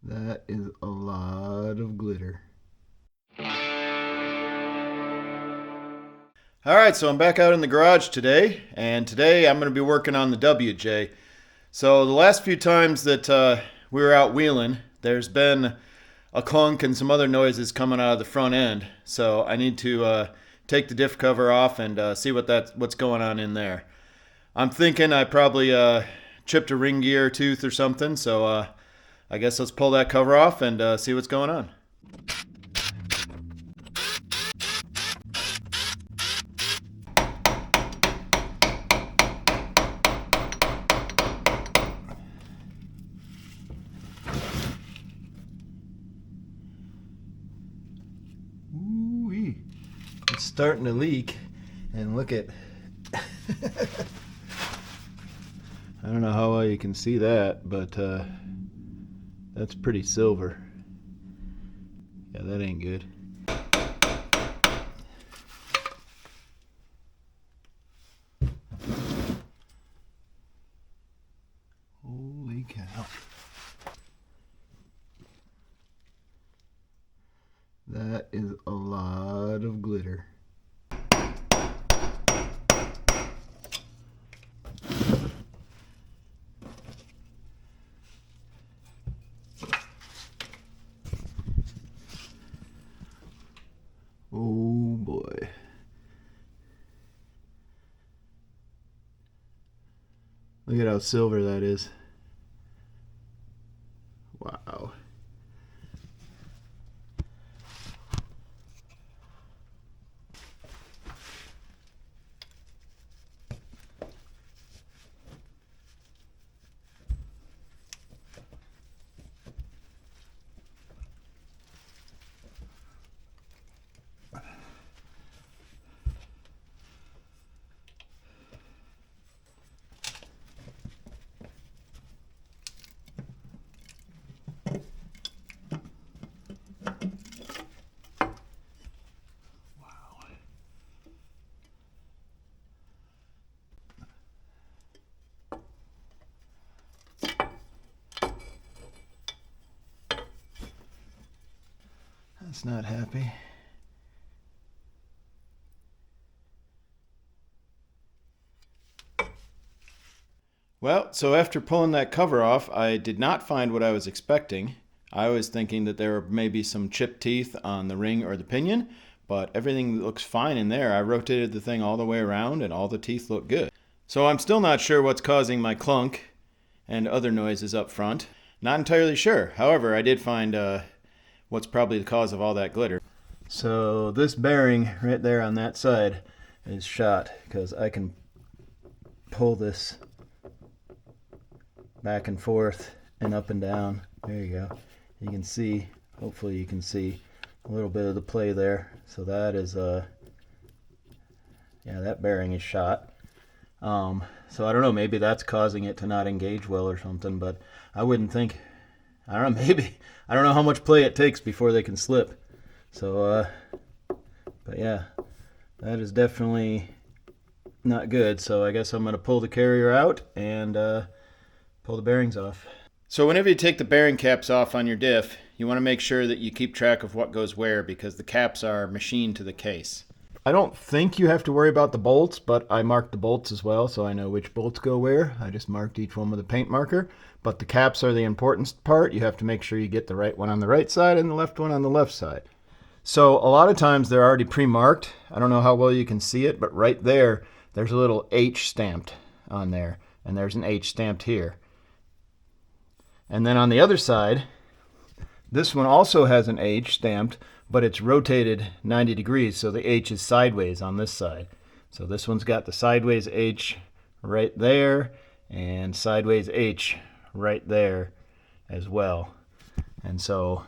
That is a lot of glitter. Alright, so I'm back out in the garage today, and today I'm going to be working on the WJ. So the last few times that we were out wheeling, there's been a clunk and some other noises coming out of the front end. So I need to take the diff cover off and see what's going on in there. I'm thinking I probably chipped a ring gear tooth or something, so I guess let's pull that cover off and see what's going on. Ooh-wee. It's starting to leak, and look at I don't know how well you can see that, but that's pretty silver. Yeah, that ain't good. Holy cow. That is a lot of glitter. Oh boy. Look at how silver that is. Wow. That's not happy. Well, so after pulling that cover off, I did not find what I was expecting. I was thinking that there were maybe some chipped teeth on the ring or the pinion, but everything looks fine in there. I rotated the thing all the way around and all the teeth look good. So I'm still not sure what's causing my clunk and other noises up front. Not entirely sure. However, I did find what's probably the cause of all that glitter. So this bearing right there on that side is shot because I can pull this back and forth and up and down. There you go. You can see, hopefully you can see a little bit of the play there. So that is yeah, that bearing is shot. So I don't know, maybe that's causing it to not engage well or something, but I wouldn't think, I don't know, maybe, I don't know how much play it takes before they can slip. So but yeah, that is definitely not good. So I guess I'm going to pull the carrier out and pull the bearings off. So whenever you take the bearing caps off on your diff, you want to make sure that you keep track of what goes where because the caps are machined to the case. I don't think you have to worry about the bolts, but I marked the bolts as well, so I know which bolts go where. I just marked each one with a paint marker. But the caps are the important part. You have to make sure you get the right one on the right side and the left one on the left side. So a lot of times they're already pre-marked. I don't know how well you can see it, but right there, there's a little H stamped on there, and there's an H stamped here. And then on the other side, this one also has an H stamped, but it's rotated 90 degrees, so the H is sideways on this side. So this one's got the sideways H right there, and sideways H right there as well. And so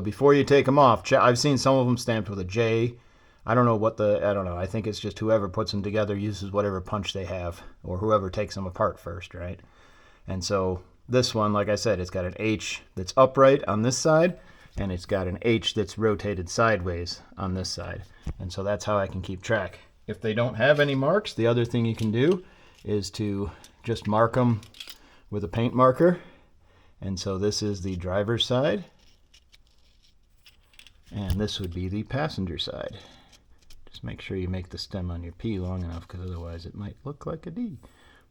before you take them off, I've seen some of them stamped with a J. I don't know, I think it's just whoever puts them together uses whatever punch they have, or whoever takes them apart first, right? And so this one, like I said, it's got an H that's upright on this side, and it's got an H that's rotated sideways on this side. And so that's how I can keep track. If they don't have any marks, the other thing you can do is to just mark them with a paint marker, And so this is the driver's side, and this would be the passenger side. Just make sure you make the stem on your P long enough, because otherwise it might look like a D.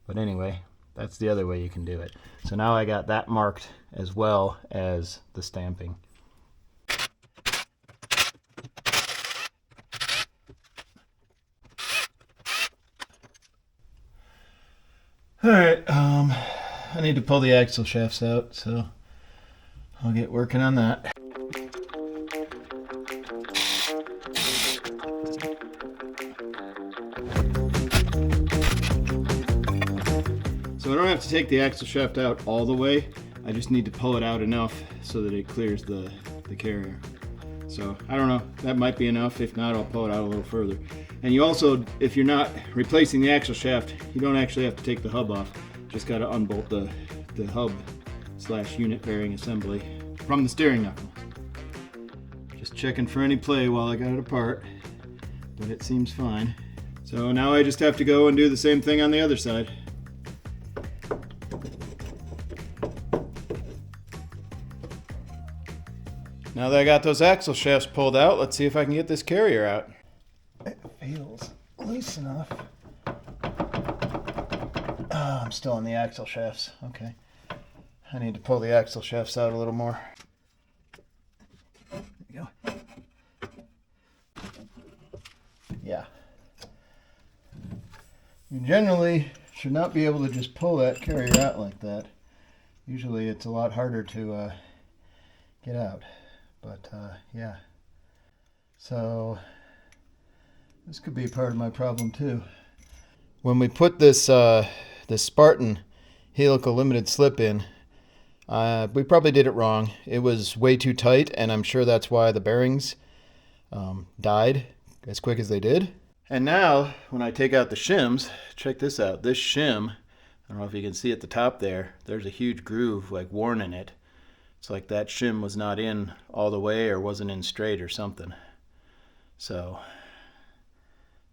But anyway, that's the other way you can do it. So now I got that marked as well as the stamping. Alright, I need to pull the axle shafts out, so I'll get working on that. So I don't have to take the axle shaft out all the way. I just need to pull it out enough so that it clears the carrier. So I don't know, that might be enough. If not, I'll pull it out a little further. And you also, if you're not replacing the axle shaft, you don't actually have to take the hub off. Just got to unbolt the hub / unit bearing assembly from the steering knuckle. Just checking for any play while I got it apart, but it seems fine. So now I just have to go and do the same thing on the other side. Now that I got those axle shafts pulled out, let's see if I can get this carrier out. It feels loose enough. Oh, I'm still on the axle shafts. Okay. I need to pull the axle shafts out a little more. There you go. Yeah. You generally should not be able to just pull that carrier out like that. Usually it's a lot harder to get out. But yeah, so this could be part of my problem too. When we put this this Spartan Helical limited slip in, we probably did it wrong. It was way too tight, and I'm sure that's why the bearings died as quick as they did. And now when I take out the shims, check this out. This shim, I don't know if you can see at the top there, there's a huge groove like worn in it. It's like that shim was not in all the way or wasn't in straight or something. So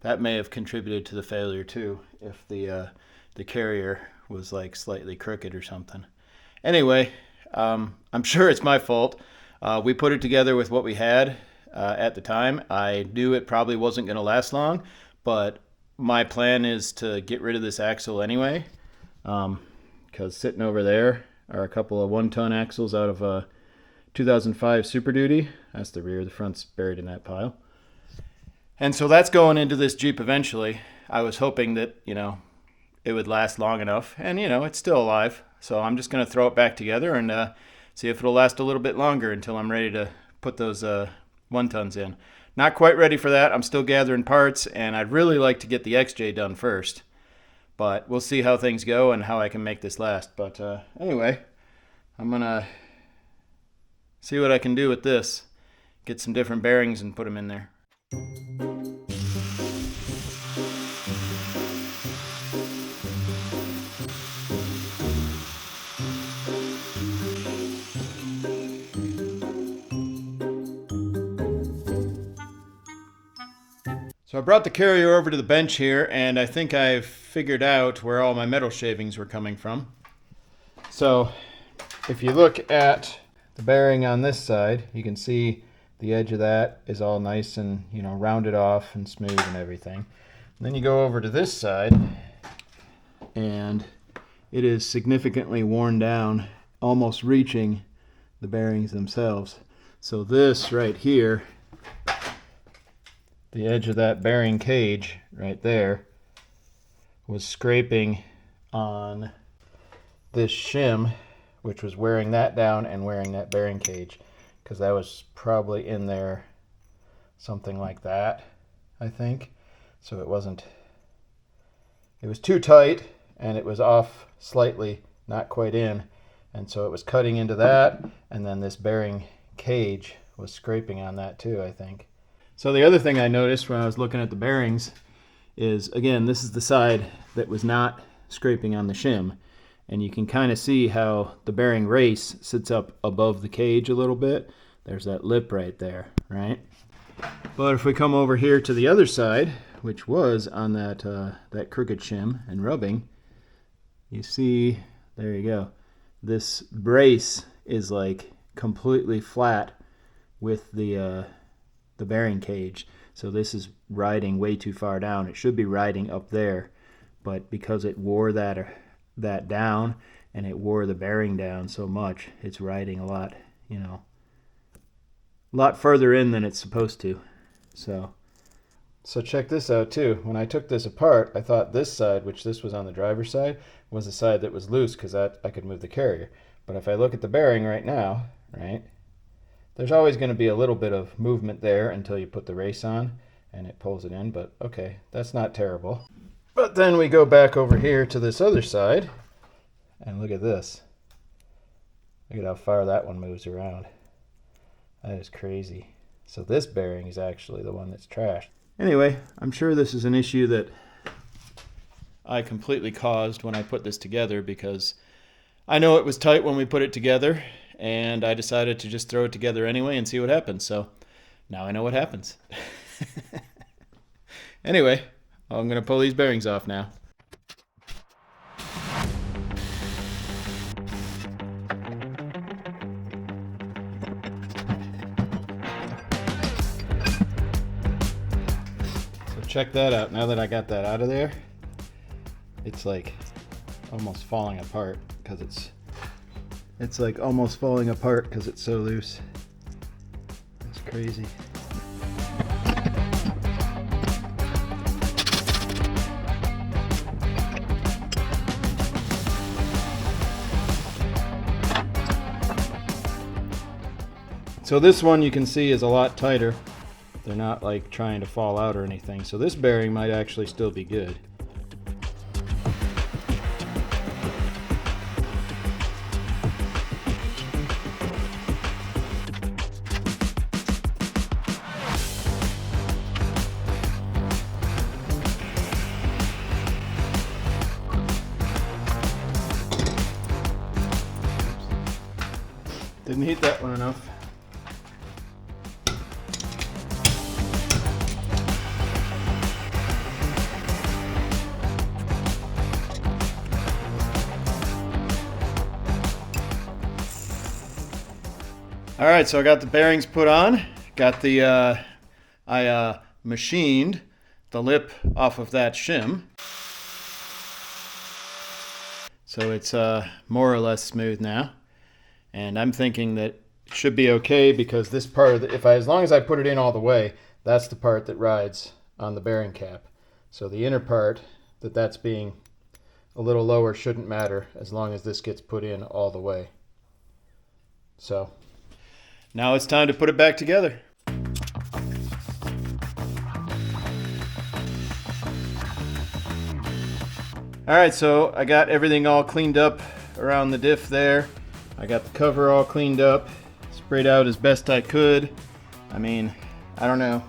that may have contributed to the failure too, if the carrier was like slightly crooked or something. Anyway, I'm sure it's my fault. We put it together with what we had at the time. I knew it probably wasn't going to last long, but my plan is to get rid of this axle anyway, because sitting over there are a couple of 1-ton axles out of a 2005 Super Duty. That's the rear, the front's buried in that pile. And so that's going into this Jeep eventually. I was hoping that, you know, it would last long enough, and you know, it's still alive. So I'm just going to throw it back together and see if it'll last a little bit longer until I'm ready to put those 1-tons in. Not quite ready for that. I'm still gathering parts, and I'd really like to get the XJ done first. But we'll see how things go and how I can make this last. But anyway, I'm going to see what I can do with this. Get some different bearings and put them in there. So I brought the carrier over to the bench here, and I think I've figured out where all my metal shavings were coming from. So if you look at the bearing on this side, you can see the edge of that is all nice and, you know, rounded off and smooth and everything. And then you go over to this side, and it is significantly worn down, almost reaching the bearings themselves. So this right here, the edge of that bearing cage right there, was scraping on this shim, which was wearing that down and wearing that bearing cage, because that was probably in there something like that, I think. So it was too tight, and it was off slightly, not quite in, and so it was cutting into that, and then this bearing cage was scraping on that too, I think. So the other thing I noticed when I was looking at the bearings is, again, this is the side that was not scraping on the shim. And you can kind of see how the bearing race sits up above the cage a little bit. There's that lip right there, right? But if we come over here to the other side, which was on that crooked shim and rubbing, you see, there you go. this brace is like completely flat with the bearing cage. So this is riding way too far down. It should be riding up there, but because it wore that down and it wore the bearing down so much, it's riding a lot, you know, a lot further in than it's supposed to. So check this out too. When I took this apart, I thought this side, which this was on the driver's side, was the side that was loose because I could move the carrier. But if I look at the bearing right now, right, there's always going to be a little bit of movement there until you put the race on and it pulls it in, but okay, that's not terrible. But then we go back over here to this other side and look at this. Look at how far that one moves around. That is crazy. So this bearing is actually the one that's trashed. Anyway, I'm sure this is an issue that I completely caused when I put this together, because I know it was tight when we put it together, and I decided to just throw it together anyway and see what happens. So now I know what happens. Anyway, I'm going to pull these bearings off now. So check that out. Now that I got that out of there, it's like almost falling apart because it's like almost falling apart because it's so loose. It's crazy. So this one you can see is a lot tighter. They're not like trying to fall out or anything. So this bearing might actually still be good. Didn't heat that one enough. All right, so I got the bearings put on. Got the, I machined the lip off of that shim. So it's more or less smooth now. And I'm thinking that it should be okay because this part, as long as I put it in all the way, that's the part that rides on the bearing cap. So the inner part, that's being a little lower, shouldn't matter as long as this gets put in all the way. So now it's time to put it back together. All right, so I got everything all cleaned up around the diff there. I got the cover all cleaned up, sprayed out as best I could. I mean, I don't know.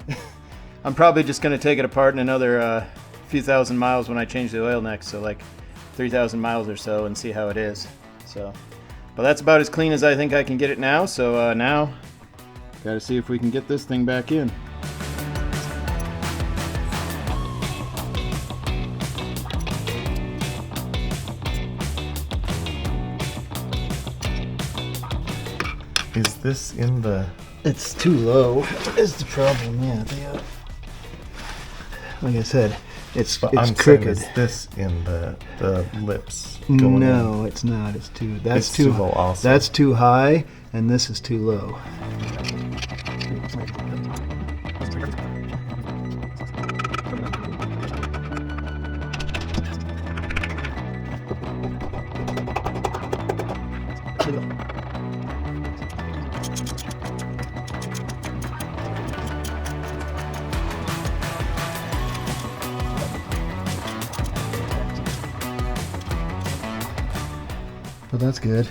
I'm probably just going to take it apart in another few thousand miles when I change the oil next, so like 3,000 miles or so, and see how it is. So, but that's about as clean as I think I can get it now. So now, got to see if we can get this thing back in. Is this in the... It's too low is the problem, yeah. Like I said, it's crooked. Is this in the lips going No, in? It's not. It's too... It's too low also. That's too high, and this is too low. But that's good.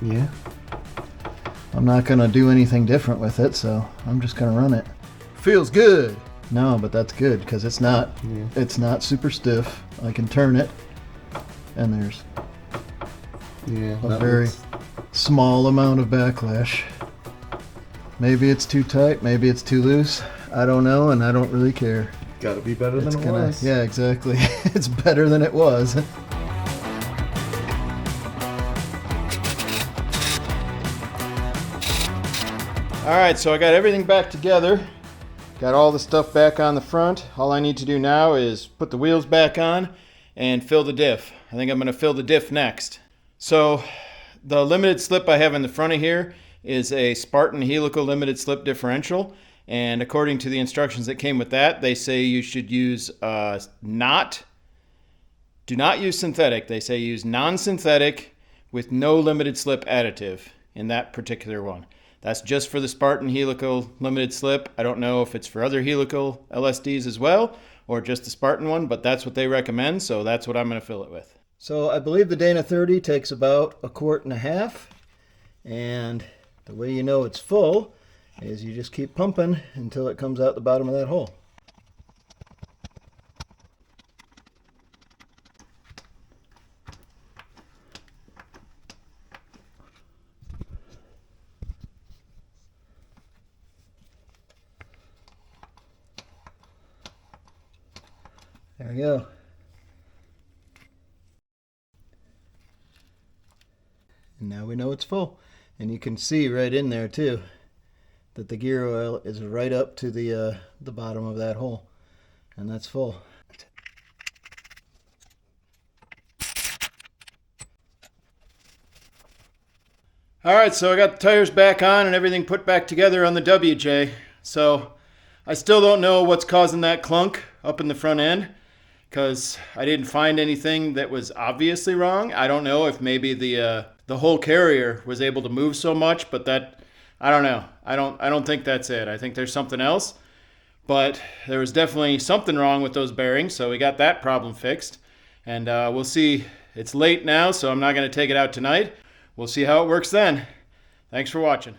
Yeah. I'm not going to do anything different with it, so I'm just going to run it. Feels good. No, but that's good because it's not super stiff. I can turn it, and there's a very small amount of backlash. Maybe it's too tight, maybe it's too loose. I don't know, and I don't really care. Gotta be better than it was. Yeah, exactly. It's better than it was. All right, so I got everything back together. Got all the stuff back on the front. All I need to do now is put the wheels back on and fill the diff. I think I'm going to fill the diff next. So the limited slip I have in the front of here is a Spartan Helical limited slip differential. And according to the instructions that came with that, they say you should use do not use synthetic. They say use non-synthetic with no limited slip additive in that particular one. That's just for the Spartan Helical limited slip. I don't know if it's for other Helical LSDs as well, or just the Spartan one, but that's what they recommend, so that's what I'm going to fill it with. So I believe the Dana 30 takes about 1.5 quarts, and the way you know it's full is you just keep pumping until it comes out the bottom of that hole. There we go. And now we know it's full. And you can see right in there too that the gear oil is right up to the bottom of that hole. And that's full. Alright, so I got the tires back on and everything put back together on the WJ. So I still don't know what's causing that clunk up in the front end, because I didn't find anything that was obviously wrong. I don't know if maybe the whole carrier was able to move so much, but that, I don't know. I don't think that's it. I think there's something else. But there was definitely something wrong with those bearings, so we got that problem fixed. And we'll see. It's late now, so I'm not going to take it out tonight. We'll see how it works then. Thanks for watching.